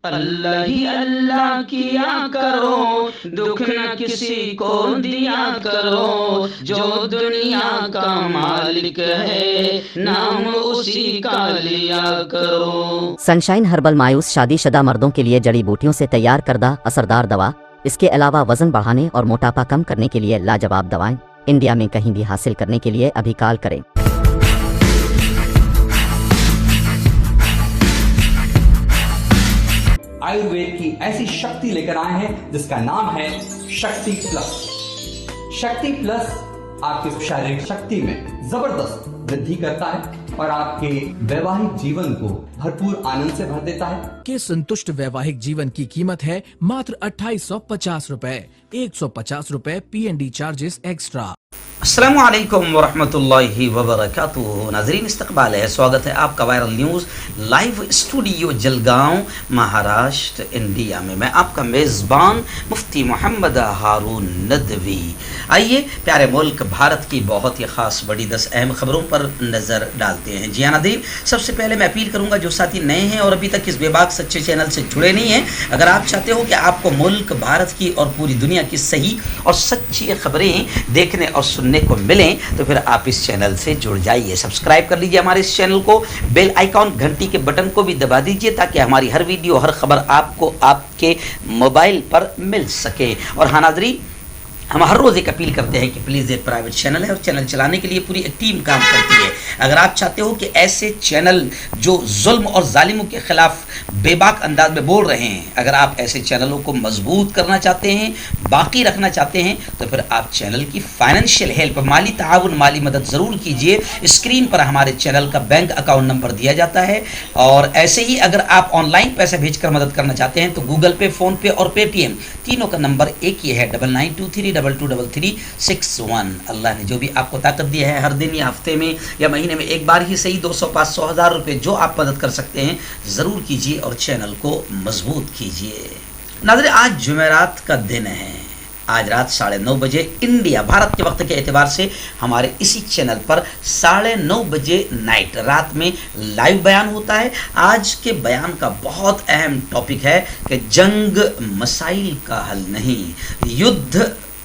اللہ ہی اللہ کیا کرو، دکھ نہ کسی کو دیا کرو، جو دنیا کا مالک ہے نام اسی کا لیا کرو۔ سنشائن ہربل مایوس شادی شدہ مردوں کے لیے جڑی بوٹیوں سے تیار کردہ اثردار دوا، اس کے علاوہ وزن بڑھانے اور موٹاپا کم کرنے کے لیے لاجواب دوائیں انڈیا میں کہیں بھی حاصل کرنے کے لیے ابھی کال کریں۔ آیوروید کی ایسی شکتی لے کر آئے ہیں جس کا نام ہے شکتی پلس۔ شکتی پلس آپ کی شاریرک شکتی میں زبردست وردھی کرتا ہے اور آپ کے ویواہک جیون کو بھرپور آنند سے بھر دیتا ہے۔ کہ سنتشٹ ویواہک جیون کی قیمت ہے ماتر 2850 روپے، 150 روپے PND چارجز ایکسٹرا۔ السلام علیکم ورحمۃ اللہ وبرکاتہ۔ ناظرین استقبال ہے، سواگت ہے آپ کا viral news live studio Jalgaon Maharashtra India میں۔ میں آپ کا میزبان مفتی محمد ہارون ندوی۔ آئیے پیارے ملک بھارت کی بہت ہی خاص بڑی 10 اہم خبروں پر نظر ڈالتے ہیں۔ جی ہاں ناظرین، سب سے پہلے میں اپیل کروں گا جو ساتھی نئے ہیں اور ابھی تک اس بے باک سچے چینل سے جڑے نہیں ہیں، اگر آپ چاہتے ہو کہ آپ کو ملک بھارت کی اور پوری دنیا کی صحیح اور سچی خبریں دیکھنے اور سننے کو ملیں تو پھر آپ اس چینل سے جڑ جائیے۔ سبسکرائب کر لیجیے ہمارے اس چینل کو، بیل آئیکن گھنٹی کے بٹن کو بھی دبا دیجیے تاکہ ہماری ہر ویڈیو ہر خبر آپ کو آپ کے موبائل پر مل سکے۔ اور ہاں ناظرین، ہم ہر روز ایک اپیل کرتے ہیں کہ پلیز ایک پرائیویٹ چینل ہے اور چینل چلانے کے لیے پوری ایک ٹیم کام کرتی ہے۔ اگر آپ چاہتے ہو کہ ایسے چینل جو ظلم اور ظالموں کے خلاف بے باک انداز میں بول رہے ہیں، اگر آپ ایسے چینلوں کو مضبوط کرنا چاہتے ہیں، باقی رکھنا چاہتے ہیں، تو پھر آپ چینل کی فائنینشیل ہیلپ، مالی تعاون، مالی مدد ضرور کیجیے۔ اسکرین پر ہمارے چینل کا بینک اکاؤنٹ نمبر دیا جاتا ہے، اور ایسے ہی اگر آپ آن لائن پیسے بھیج کر مدد کرنا چاہتے ہیں تو گوگل پے، فون پے اور پے ٹی ایم تینوں کا نمبر ایک ہی ہے، 9923223361۔ اللہ نے جو بھی آپ کو طاقت دی ہے، ہر دن یا ہفتے میں یا مہینے میں ایک بار ہی صحیح 200، 500، 1000 روپے جو آپ مدد کر سکتے ہیں ضرور کیجیے اور چینل کو مضبوط کیجیے۔ ناظرین، آج جمعرات کا دن ہے۔ آج رات 9:30 بجے انڈیا بھارت کے وقت کے اعتبار سے ہمارے اسی چینل پر 9:30 بجے نائٹ رات میں لائیو بیان ہوتا ہے۔ آج کے بیان کا بہت اہم ٹاپک ہے کہ جنگ مسائل کا حل نہیں، یدھ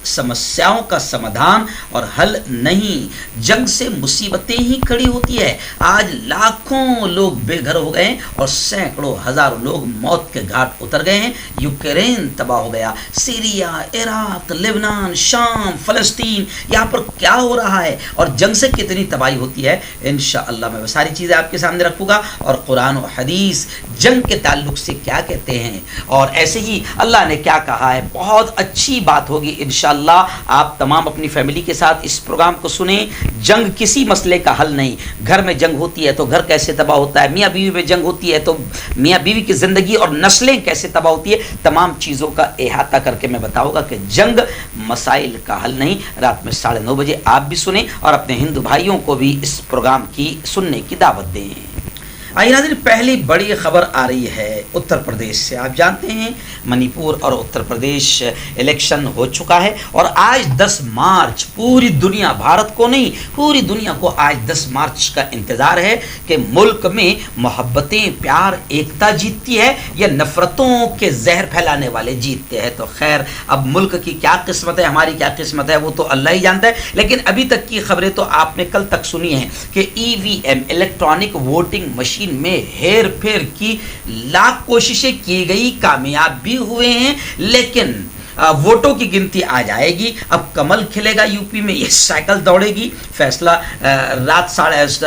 سمسیاؤں کا سمادھان اور حل نہیں، جنگ سے مصیبتیں ہی کھڑی ہوتی ہے۔ آج لاکھوں لوگ بے گھر ہو گئے اور سینکڑوں ہزاروں لوگ موت کے گھاٹ اتر گئے ہیں۔ یوکرین تباہ ہو گیا، سیریا، عراق، لبنان، شام، فلسطین، یہاں پر کیا ہو رہا ہے اور جنگ سے کتنی تباہی ہوتی ہے، انشاءاللہ میں وہ ساری چیزیں آپ کے سامنے رکھوں گا، اور قرآن و حدیث جنگ کے تعلق سے کیا کہتے ہیں اور ایسے ہی اللہ نے کیا کہا ہے۔ بہت اچھی بات ہوگی انشاءاللہ۔ آپ تمام اپنی فیملی کے ساتھ اس پروگرام کو سنیں۔ جنگ کسی مسئلے کا حل نہیں۔ گھر میں جنگ ہوتی ہے تو گھر کیسے تباہ ہوتا ہے، میاں بیوی میں جنگ ہوتی ہے تو میاں بیوی کی زندگی اور نسلیں کیسے تباہ ہوتی ہے، تمام چیزوں کا احاطہ کر کے میں بتاؤں گا کہ جنگ مسائل کا حل نہیں۔ رات میں 9:30 بجے آپ بھی سنیں اور اپنے ہندو بھائیوں کو بھی اس پروگرام کی سننے کی دعوت دیں۔ آئیے ناظرین، پہلی بڑی خبر آ رہی ہے اتر پردیش سے۔ آپ جانتے ہیں منی پور اور اتر پردیش الیکشن ہو چکا ہے، اور آج 10 مارچ پوری دنیا، بھارت کو نہیں پوری دنیا کو آج 10 مارچ کا انتظار ہے کہ ملک میں محبتیں، پیار، ایکتا جیتتی ہے یا نفرتوں کے زہر پھیلانے والے جیتتے ہیں۔ تو خیر، اب ملک کی کیا قسمت ہے، ہماری کیا قسمت ہے، وہ تو اللہ ہی جانتا ہے، لیکن ابھی تک کی خبریں تو آپ نے کل تک سنی ہیں کہ EVM الیکٹرانک ووٹنگ مشین میں ہیر پھیر کی لاکھ کوششیں کی گئی، کامیاب بھی ہوئے ہیں، لیکن ووٹوں کی گنتی آ جائے گی۔ اب کمل کھلے گا یو پی میں، یہ سائیکل دوڑے گی، فیصلہ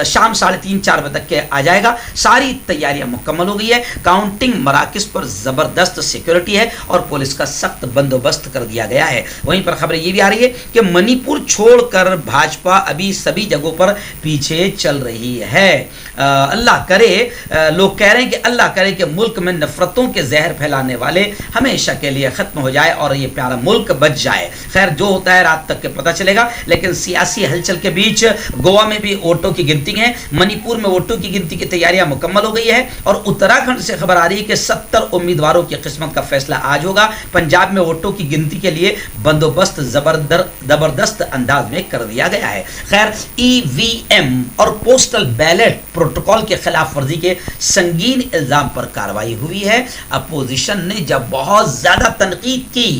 شام 3:30، 4 بجے تک کے آ جائے گا۔ ساری تیاریاں مکمل ہو گئی ہے، کاؤنٹنگ مراکز پر زبردست سیکورٹی ہے اور پولیس کا سخت بندوبست کر دیا گیا ہے۔ وہیں پر خبر یہ بھی آ رہی ہے کہ منی پور چھوڑ کر بھاجپا ابھی سبھی جگہوں پر پیچھے چل رہی ہے۔ اللہ کرے، لوگ کہہ رہے ہیں کہ اللہ کرے کہ ملک میں نفرتوں کے زہر پھیلانے والے ہمیشہ کے لیے ختم ہو جائے اور یہ پیارا ملک بچ جائے۔ خیر، جو ہوتا ہے رات تک کے پتہ چلے گا، لیکن سیاسی ہلچل کے बीच गोवा में भी वोटों की गिनती है। मणिपुर में वोटों की गिनती की तैयारियां मुकम्मल हो गई है और उत्तराखंड से खबर आ रही है कि 70 उम्मीदवारों की किस्मत का फैसला आज होगा। पंजाब में वोटों की गिनती के लिए बंदोबस्त जबरदस्त अंदाज में कर दिया गया है। खैर, ईवीएम और पोस्टल बैलेट प्रोटोकॉल के खिलाफ वर्जी के संगीन इल्जाम पर कार्रवाई हुई है। अपोजिशन ने जब बहुत ज्यादा तनकीद की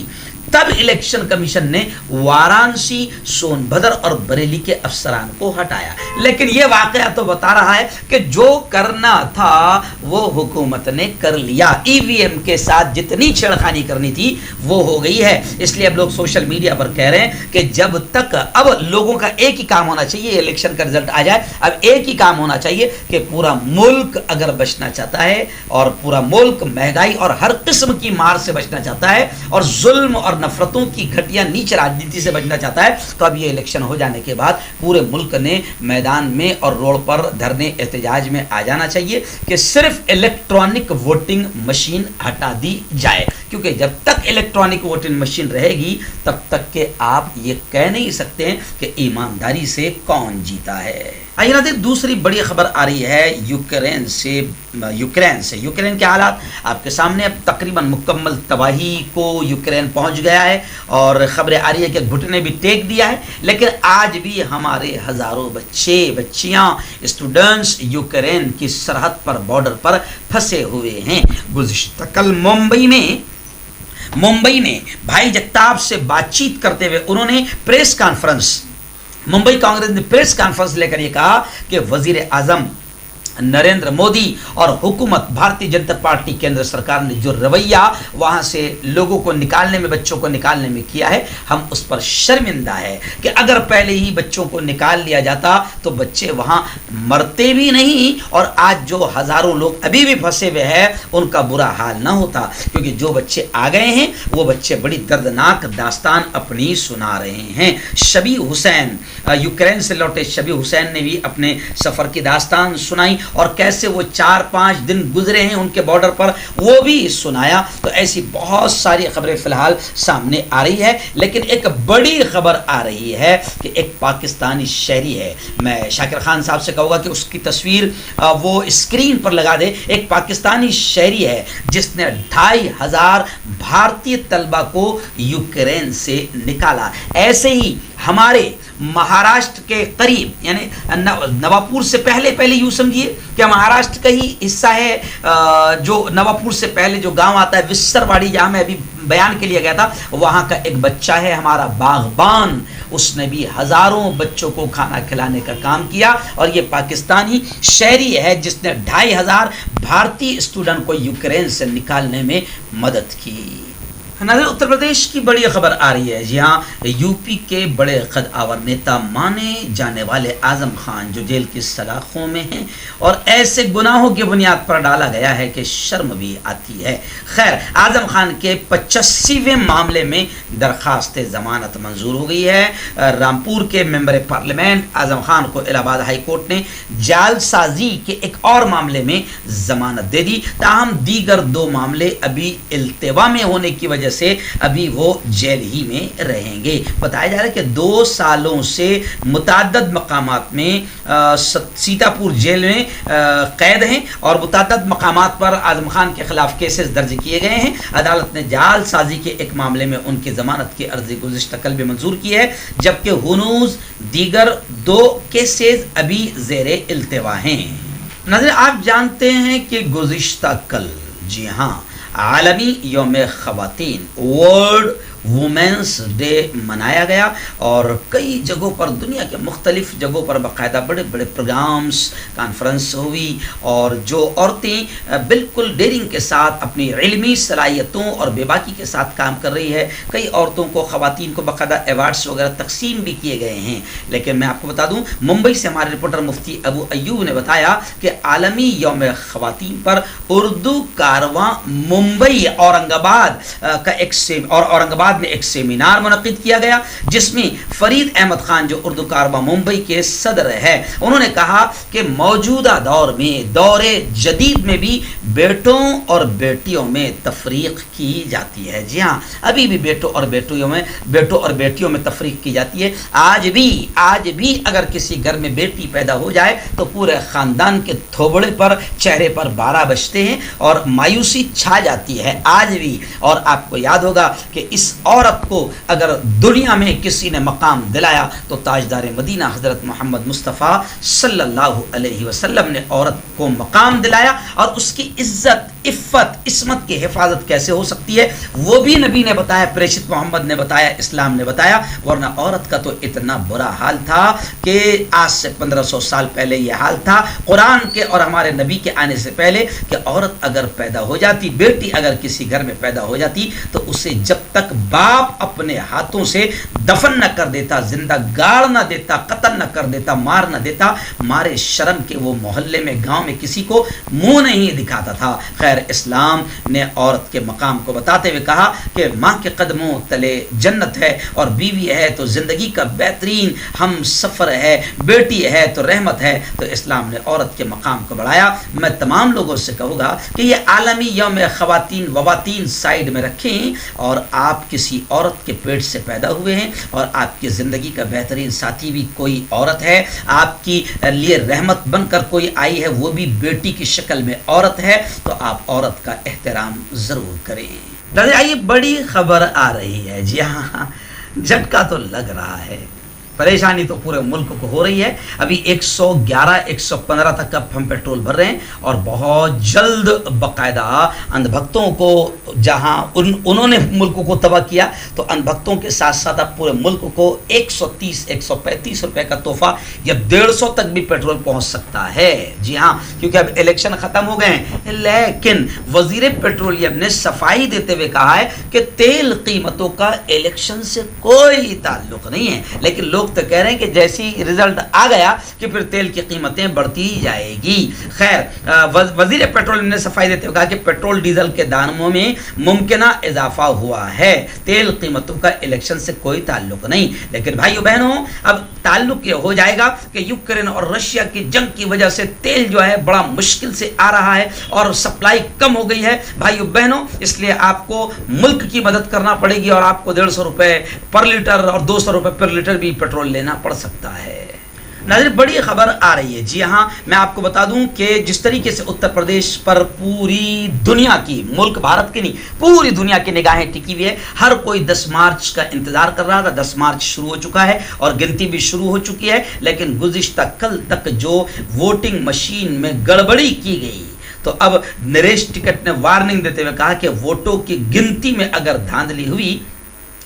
तब इलेक्शन कमीशन ने वाराणसी, सोनभद्र और बरेली के अफसरान को हटाया। लेकिन यह वाकया तो बता रहा है कि जो करना था वो हुकूमत ने कर लिया। ईवीएम के साथ जितनी छेड़खानी करनी थी वो हो गई है। इसलिए अब लोग सोशल मीडिया पर कह रहे हैं कि जब तक अब लोगों का एक ही काम होना चाहिए, इलेक्शन का रिजल्ट आ जाए, अब एक ही काम होना चाहिए कि पूरा मुल्क अगर बचना चाहता है और पूरा मुल्क महंगाई और हर किस्म की मार से बचना चाहता है और जुल्म और नफरतों की घटिया नीच राजनीति से बचना चाहता है, तो अब ये इलेक्शन हो जाने के बाद पूरे मुल्क ने मैदान में और रोड पर धरने एहतजाज में आ जाना चाहिए कि सिर्फ इलेक्ट्रॉनिक वोटिंग मशीन हटा दी जाए। क्योंकि जब तक इलेक्ट्रॉनिक वोटिंग मशीन रहेगी तब तक के आप ये कह नहीं सकते हैं कि ईमानदारी से कौन जीता है। आइए ना, दूसरी बड़ी खबर आ रही है यूक्रेन से। यूक्रेन के हालात आपके सामने। अब तकरीबन मुकम्मल तबाही को यूक्रेन पहुंच गया है और खबरें आ रही है कि घुटने भी टेक दिया है। लेकिन आज भी हमारे हजारों बच्चे बच्चियां स्टूडेंट्स यूक्रेन की सरहद पर, बॉर्डर पर फंसे हुए हैं। गुज़िश्ता कल मुंबई में भाई जगताप से बातचीत करते हुए उन्होंने प्रेस कॉन्फ्रेंस, मुंबई कांग्रेस ने प्रेस कॉन्फ्रेंस लेकर यह कहा कि वजीर आजम नरेंद्र मोदी और हुकूमत भारतीय जनता पार्टी केंद्र सरकार ने जो रवैया वहां से लोगों को निकालने में, बच्चों को निकालने में किया है, हम उस पर शर्मिंदा है कि अगर पहले ही बच्चों को निकाल लिया जाता तो बच्चे वहां मरते भी नहीं और आज जो हजारों लोग अभी भी फंसे हुए हैं उनका बुरा हाल ना होता। क्योंकि जो बच्चे आ गए हैं वो बच्चे बड़ी दर्दनाक दास्तान अपनी सुना रहे हैं। शबी हुसैन, यूक्रेन से लौटे शबी हुसैन ने भी अपने सफर की दास्तान सुनाई और कैसे वो 4-5 दिन गुजरे हैं उनके बॉर्डर पर, वो भी सुनाया। तो ऐसी बहुत सारी खबरें फिलहाल सामने आ रही है। लेकिन एक बड़ी खबर आ रही है कि एक पाकिस्तानी शहरी है, मैं शाकिर खान साहब से कहूँगा कि उसकी तस्वीर वो स्क्रीन पर लगा दे। एक पाकिस्तानी शहरी है जिसने 2500 भारतीय तलबा को यूक्रेन से निकाला। ऐसे ही हमारे महाराष्ट्र के करीब, यानी नवापुर से पहले यूँ समझिए कि महाराष्ट्र का ही हिस्सा है जो नवापुर से पहले जो गांव आता है विस्सरवाड़ी, जहाँ मैं अभी बयान के लिए गया था, वहाँ का एक बच्चा है हमारा बागबान। उसने भी हजारों बच्चों को खाना खिलाने का काम किया और ये पाकिस्तानी शहरी है जिसने 2500 भारतीय स्टूडेंट को यूक्रेन से निकालने में मदद की। नाज़रीन, उत्तर प्रदेश की बड़ी खबर आ रही है। जी हाँ, यूपी के बड़े कद-आवर नेता माने जाने वाले आजम खान जो जेल की सलाखों में हैं और ऐसे गुनाहों की बुनियाद पर डाला गया है कि शर्म भी आती है। खैर, आजम खान के 85वें मामले में दरखास्त जमानत मंजूर हो गई है। रामपुर के मेंबर पार्लियामेंट आजम खान को इलाहाबाद हाई कोर्ट ने जालसाजी के एक और मामले में जमानत दे दी। ताहम दीगर 2 मामले अभी इल्तिवा में होने की वजह से अभी वो जेल ही में रहेंगे। बताया जा रहा है कि 2 सालों से मुताद्दद मकामात में सीतापुर जेल में कैद हैं और मुताद्दद मकामात पर आजम खान के खिलाफ केसेस दर्ज किए गए हैं। अदालत ने जालसाजी के एक मामले में उनकी जमानत की अर्जी गुज़िश्ता कल भी मंजूर की है, जबकि हुनूज दीगर 2 केसेस अभी ज़ेरे इल्तिवा हैं। नाज़रीन, आप जानते हैं कि गुज़िश्ता कल, जी हाँ, आलमी यौम ख़वातीन वर्ल्ड वुमेंस डे मनाया गया और कई जगहों पर, दुनिया के मुख्तलिफ जगहों पर बाकायदा बड़े बड़े प्रोग्राम्स, कॉन्फ्रेंस हुई और जो औरतें बिल्कुल डेयरिंग के साथ अपनी इल्मी सलाहियतों और बेबाकी के साथ काम कर रही है। कई औरतों को, ख़वातीन को बाकायदा अवार्ड्स वगैरह तकसीम भी किए गए हैं। लेकिन मैं आपको बता दूं, मुंबई से हमारे रिपोर्टर मुफ्ती अबू अयूब ने बताया कि आलमी यौम ख़वातीन पर उर्दू कारवां मुंबई औरंगाबाद औरंगाबाद में एक सेमिनार मुनक्किद किया गया जिसमें फरीद अहमद खान जो उर्दू कारवां मुंबई के सदर है, उन्होंने कहा कि मौजूदा दौर में, दौरे जदीद में भी بیٹوں اور بیٹیوں میں تفریق کی جاتی ہے. جی ہاں, ابھی بھی بیٹوں اور بیٹیوں میں تفریق کی جاتی ہے. آج بھی اگر کسی گھر میں بیٹی پیدا ہو جائے تو پورے خاندان کے تھوبڑے پر, چہرے پر 12 بجتے ہیں اور مایوسی چھا جاتی ہے آج بھی. اور آپ کو یاد ہوگا کہ اس عورت کو اگر دنیا میں کسی نے مقام دلایا تو تاجدار مدینہ حضرت محمد مصطفیٰ صلی اللہ علیہ وسلم نے عورت کو مقام دلایا. اور اس کی عزت, عفت, عصمت کی حفاظت کیسے ہو سکتی ہے وہ بھی نبی نے بتایا, پریشت محمد نے بتایا, اسلام نے بتایا. ورنہ عورت کا تو اتنا برا حال تھا کہ آج سے 1500 سال پہلے یہ حال تھا قرآن کے اور ہمارے نبی کے آنے سے پہلے, کہ عورت اگر پیدا ہو جاتی, بیٹی اگر کسی گھر میں پیدا ہو جاتی تو اسے جب تک باپ اپنے ہاتھوں سے دفن نہ کر دیتا, زندہ گاڑ نہ دیتا, قتل نہ کر دیتا, مار نہ دیتا, مارے شرم کے وہ محلے میں, گاؤں میں کسی کو منہ نہیں دکھاتا تھا. خیر, اسلام نے عورت کے مقام کو بتاتے ہوئے کہا کہ ماں کے قدموں تلے جنت ہے, اور بیوی ہے تو زندگی کا بہترین ہم سفر ہے, بیٹی ہے تو رحمت ہے. تو اسلام نے عورت کے مقام کو بڑھایا. میں تمام لوگوں سے کہوں گا کہ یہ عالمی یوم خواتین سائیڈ میں رکھیں, اور آپ کسی عورت کے پیٹ سے پیدا ہوئے ہیں اور آپ کی زندگی کا بہترین ساتھی بھی کوئی عورت ہے, آپ کی لیے رحمت بن کر کوئی آئی ہے, وہ بھی بیٹی کی شکل میں عورت ہے, تو آپ عورت کا احترام ضرور کریں. آئیے, بڑی خبر آ رہی ہے. جی ہاں, جھٹکا تو لگ رہا ہے, پریشانی تو پورے ملک کو ہو رہی ہے. ابھی 111-115 تک اب ہم پیٹرول بھر رہے ہیں, اور بہت جلد باقاعدہ اندھ بھکتوں کو, جہاں انہوں نے ملک کو تباہ کیا, تو اندھ بھکتوں کے ساتھ ساتھ اب پورے ملک کو 130-135 روپے کا تحفہ یا 150 تک بھی پیٹرول پہنچ سکتا ہے. جی ہاں, کیونکہ اب الیکشن ختم ہو گئے ہیں. لیکن وزیر پیٹرولیم نے صفائی دیتے ہوئے کہا ہے کہ تیل قیمتوں کا الیکشن سے کوئی تعلق نہیں ہے. لیکن لوگ تو کہہ رہے ہیں کہ جیسی رزلٹ آ گیا کہ پھر تیل کی قیمتیں بڑھتی جائے گی. خیر, وزیر پیٹرولیم نے صفائی دیتے ہوئے کہا کہ پیٹرول ڈیزل کے داموں میں ممکنہ اضافہ ہوا ہے, تیل قیمتوں کا الیکشن سے کوئی تعلق نہیں. لیکن بھائیو بہنوں, اب تعلق یہ ہو جائے گا کہ یوکرین اور رشیا کی جنگ کی وجہ سے تیل جو ہے بڑا مشکل سے آ رہا ہے اور سپلائی کم ہو گئی ہے بھائیو بہنوں, اس لیے آپ کو ملک کی مدد کرنا پڑے گی, اور آپ کو 150 روپے پر لیٹر اور 200 روپے پر لیٹر بھی پیٹرول لینا پڑ سکتا ہے. ناظرین, بڑی خبر آ رہی ہے. جی ہاں, میں آپ کو بتا دوں کہ جس طریقے سے اتر پردیش پر پوری دنیا کی, ملک بھارت کی نہیں, پوری دنیا کی نگاہیں ٹکی ہوئی ہے. ہر کوئی 10 مارچ کا انتظار کر رہا تھا. 10 مارچ شروع ہو چکا ہے اور گنتی بھی شروع ہو چکی ہے. لیکن گزشتہ کل تک جو ووٹنگ مشین میں گڑبڑی کی گئی, تو اب نریش ٹکٹ نے وارننگ دیتے ہوئے کہا کہ ووٹوں کی گنتی میں اگر دھاندلی ہوئی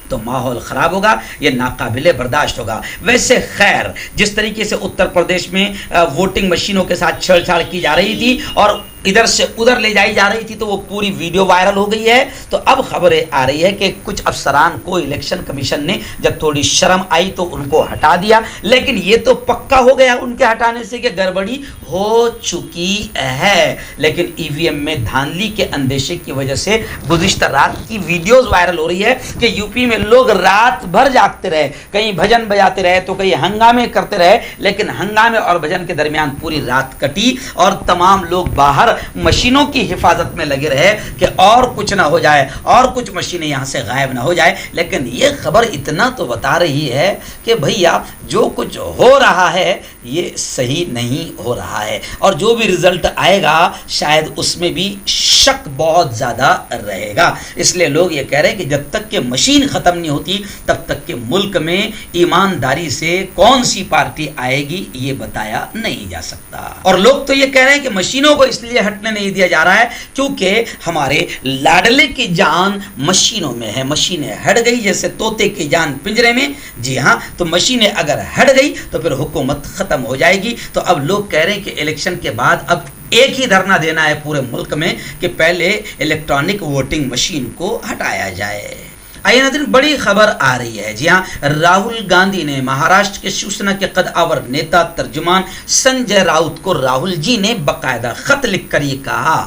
تو ماحول خراب ہوگا, یہ ناقابل برداشت ہوگا. ویسے خیر, جس طریقے سے اتر پردیش میں ووٹنگ مشینوں کے ساتھ چھیڑ چھاڑ کی جا رہی تھی اور ادھر سے ادھر لے جائی جا رہی تھی, تو وہ پوری ویڈیو وائرل ہو گئی ہے. تو اب خبریں آ رہی ہے کہ کچھ افسران کو الیکشن کمیشن نے جب تھوڑی شرم آئی تو ان کو ہٹا دیا. لیکن یہ تو پکا ہو گیا ان کے ہٹانے سے کہ گڑبڑی ہو چکی ہے. لیکن ای وی ایم میں دھاندلی کے اندیشے کی وجہ سے گزشتہ رات کی ویڈیوز وائرل ہو رہی ہے کہ یو پی میں لوگ رات بھر جاگتے رہے, کہیں بھجن بجاتے رہے تو کہیں ہنگامے کرتے رہے. لیکن ہنگامے اور بھجن کے درمیان پوری رات کٹی اور تمام لوگ باہر مشینوں کی حفاظت میں لگے رہے کہ اور کچھ نہ ہو جائے, اور کچھ مشینیں یہاں سے غائب نہ ہو جائے. لیکن یہ خبر اتنا تو بتا رہی ہے کہ بھیا جو کچھ ہو رہا ہے یہ صحیح نہیں ہو رہا ہے, اور جو بھی رزلٹ آئے گا شاید اس میں بھی شک بہت زیادہ رہے گا. اس لیے لوگ یہ کہہ رہے ہیں کہ جب تک کہ مشین ختم نہیں ہوتی تب تک کہ ملک میں ایمانداری سے کون سی پارٹی آئے گی یہ بتایا نہیں جا سکتا. اور لوگ تو یہ کہہ رہے ہیں کہ مشینوں کو اس لیے ہٹنے نہیں دیا جا رہا ہے کیونکہ ہمارے لاڈلے کی جان مشینوں میں ہے. مشینیں ہٹ گئی جیسے طوطے کی جان پنجرے میں. جی ہاں, تو مشینیں اگر ہٹ گئی تو پھر حکومت ختم ہو جائے گی. تو اب لوگ کہہ رہے ہیں کہ الیکشن کے بعد اب ایک ہی دھرنا دینا ہے پورے ملک میں کہ پہلے الیکٹرانک ووٹنگ مشین کو ہٹایا جائے. آئیے ناظرین, بڑی خبر آ رہی ہے. جی ہاں, راہل گاندھی نے مہاراشٹر کے شیو سینا کے قد آور نیتا ترجمان سنجے راؤت کو راہل جی نے باقاعدہ خط لکھ کر یہ کہا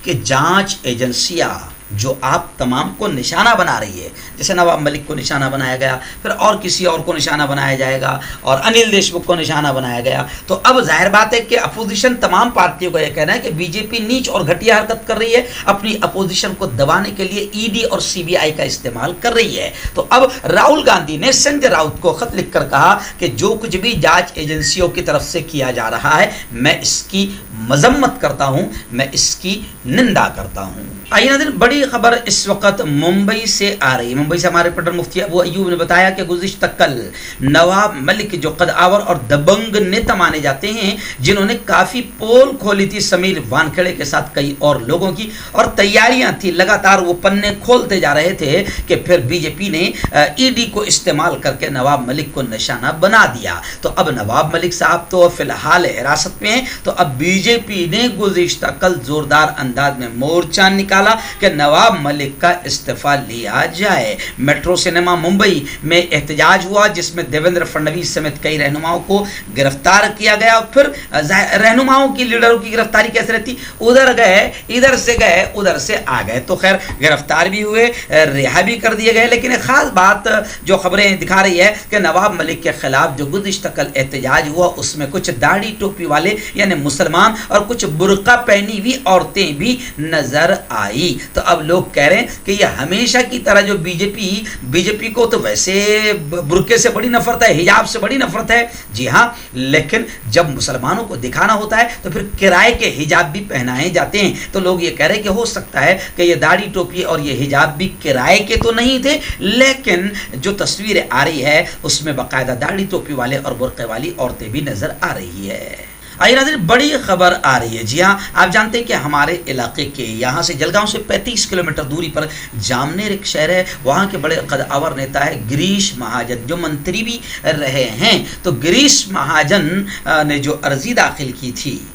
کہ جانچ ایجنسیاں जो आप तमाम को निशाना बना रही है, जैसे नवाब मलिक को निशाना बनाया गया, फिर और किसी और को निशाना बनाया जाएगा और अनिल देशमुख को निशाना बनाया गया, तो अब जाहिर बात है कि अपोजिशन तमाम पार्टियों का यह कहना है कि बीजेपी नीच और घटिया हरकत कर रही है, अपनी अपोजिशन को दबाने के लिए ईडी और सीबीआई का इस्तेमाल कर रही है। तो अब राहुल गांधी ने संजय राउत को खत लिखकर कहा कि जो कुछ भी जांच एजेंसियों की तरफ से किया जा रहा है, मैं इसकी मजम्मत करता हूं, मैं इसकी निंदा करता हूं। आइए नाज़रीन, बड़ी खबर इस वक्त मुंबई से आ रही है। मुंबई से हमारे रिपोर्टर मुफ्ती अबू अयूब ने बताया कि गुज़िश्ता कल नवाब मलिक जो कदआवर और दबंग नेता माने जाते हैं, जिन्होंने काफ़ी पोल खोली थी समीर वानखेड़े के साथ कई और लोगों की, और तैयारियां थी, लगातार वो पन्ने खोलते जा रहे थे कि फिर बीजेपी ने ईडी को इस्तेमाल करके नवाब मलिक को निशाना बना दिया। तो अब नवाब मलिक साहब तो फिलहाल हिरासत में हैं, तो अब बीजेपी ने गुज़िश्ता कल जोरदार अंदाज में मोर्चा निकाला कि नवाब मलिक का इस्तीफा लिया जाए। मेट्रो सिनेमा मुंबई में एहतजाज हुआ, जिसमें देवेंद्र फडणवीस समेत कई रहनुमाओं को गिरफ्तार किया गया। फिर रहनुमाओं की, लीडरों की गिरफ्तारी कैसे रहती, उधर गए, इधर से गए, उधर से आ गए, तो खैर गिरफ्तार भी हुए, रिहा भी कर दिए गए। लेकिन एक खास बात जो खबरें दिखा रही है कि नवाब मलिक के खिलाफ जो गुज़िश्ता कल एहतजाज हुआ, उसमें कुछ दाढ़ी टोपी वाले यानी मुसलमान और कुछ बुर्का पहनी हुई औरतें भी नजर आई। तो अब लोग कह रहे हैं कि ये हमेशा की तरह जो बीजेपी को तो वैसे बुर्के से बड़ी नफरत है, हिजाब से बड़ी नफरत है, जी हाँ, लेकिन जब मुसलमानों को दिखाना होता है तो फिर किराए के हिजाब भी पहनाए जाते हैं। तो लोग ये कह रहे हैं कि हो सकता है कि ये दाढ़ी टोपी और ये हिजाब भी किराए के तो नहीं थे, लेकिन जो तस्वीरें आ रही है उसमें बाकायदा दाढ़ी टोपी वाले और बुर्के वाली औरतें भी नजर आ रही है। आइए नाज़रीन, बड़ी खबर आ रही है। जी हाँ, आप जानते हैं कि हमारे इलाके के यहाँ से जलगांव से 35 किलोमीटर दूरी पर जामनेर एक शहर है, वहाँ के बड़े कदआवर नेता है गिरीश महाजन, जो मंत्री भी रहे हैं। तो गिरीश महाजन ने जो अर्जी दाखिल की थी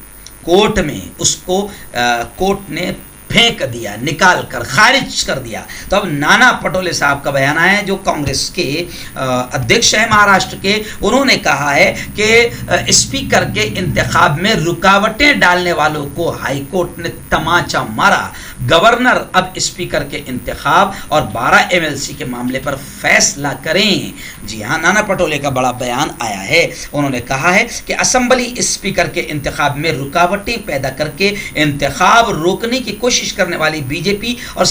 कोर्ट में, उसको कोर्ट ने फेंक दिया, निकाल कर खारिज कर दिया। तो अब नाना पटोले साहब का बयान आया है, जो कांग्रेस के अध्यक्ष हैं महाराष्ट्र के। उन्होंने कहा है कि स्पीकर के इंतखाब में रुकावटें डालने वालों को हाईकोर्ट ने तमाचा मारा। गवर्नर अब स्पीकर के इंतखाब और 12 MLC के मामले पर फैसला करें। जी हाँ, नाना पटोले का बड़ा बयान आया है। उन्होंने कहा है कि असेंबली स्पीकर के इंतखाब में रुकावटें पैदा करके इंतखाब रोकने की कोशिश करने वाली बीजेपी और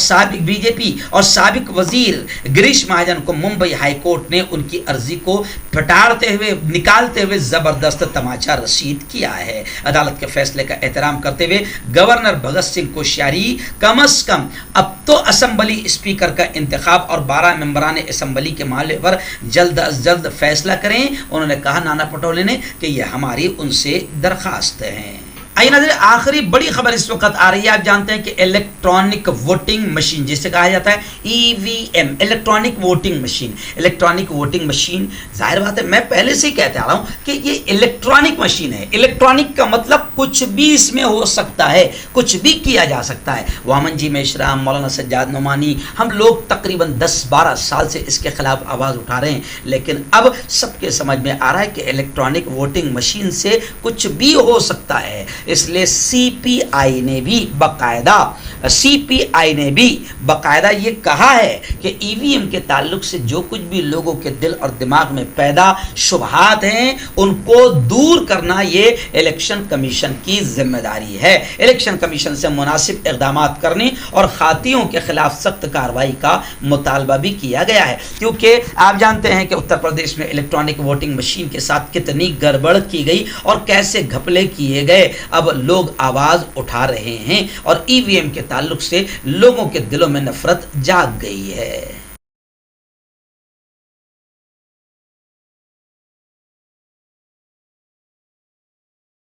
साबिक वजीर गिरीश महाजन को मुंबई हाईकोर्ट ने उनकी अर्जी को निकालते हुए जबरदस्त तमाचा रसीद किया है। अदालत के फैसले का एहतराम करते हुए गवर्नर भगत सिंह कोश्यारी कम अज कम अब तो असेंबली स्पीकर का इंतखाब और 12 मेंबरान असेंबली के मामले पर जल्द अज जल्द फैसला करें। उन्होंने कहा, नाना पटोले ने, कि यह हमारी उनसे दरखास्त है। आइए नाज़रीन, आखिरी बड़ी खबर इस वक्त आ रही है। आप जानते हैं कि इलेक्ट्रॉनिक वोटिंग मशीन, जिसे कहा जाता है EVM, इलेक्ट्रॉनिक वोटिंग मशीन, जाहिर बात है, मैं पहले से ही कहते आ रहा हूं कि ये इलेक्ट्रॉनिक मशीन है। इलेक्ट्रॉनिक का मतलब कुछ भी इसमें हो सकता है, कुछ भी किया जा सकता है। वामन जी मेश्राम, मौलाना सज्जाद नोमानी, हम लोग तकरीबन 10-12 साल से इसके खिलाफ आवाज़ उठा रहे हैं, लेकिन अब सबके समझ में आ रहा है कि इलेक्ट्रॉनिक वोटिंग मशीन से कुछ भी हो सकता है। इसलिए सीपीआई ने भी बकायदा ये कहा है कि ईवीएम के ताल्लुक से जो कुछ भी लोगों के दिल और दिमाग में पैदा शुबहात हैं, उनको दूर करना ये इलेक्शन कमीशन की जिम्मेदारी है। इलेक्शन कमीशन से मुनासिब इक़दाम करने और खातियों के खिलाफ सख्त कार्रवाई का मुतालबा भी किया गया है, क्योंकि आप जानते हैं कि उत्तर प्रदेश में इलेक्ट्रॉनिक वोटिंग मशीन के साथ कितनी गड़बड़ की गई और कैसे घपले किए गए। अब लोग आवाज़ उठा रहे हैं और ईवीएम के ताल्लुक से लोगों के दिलों में नफरत जाग गई है।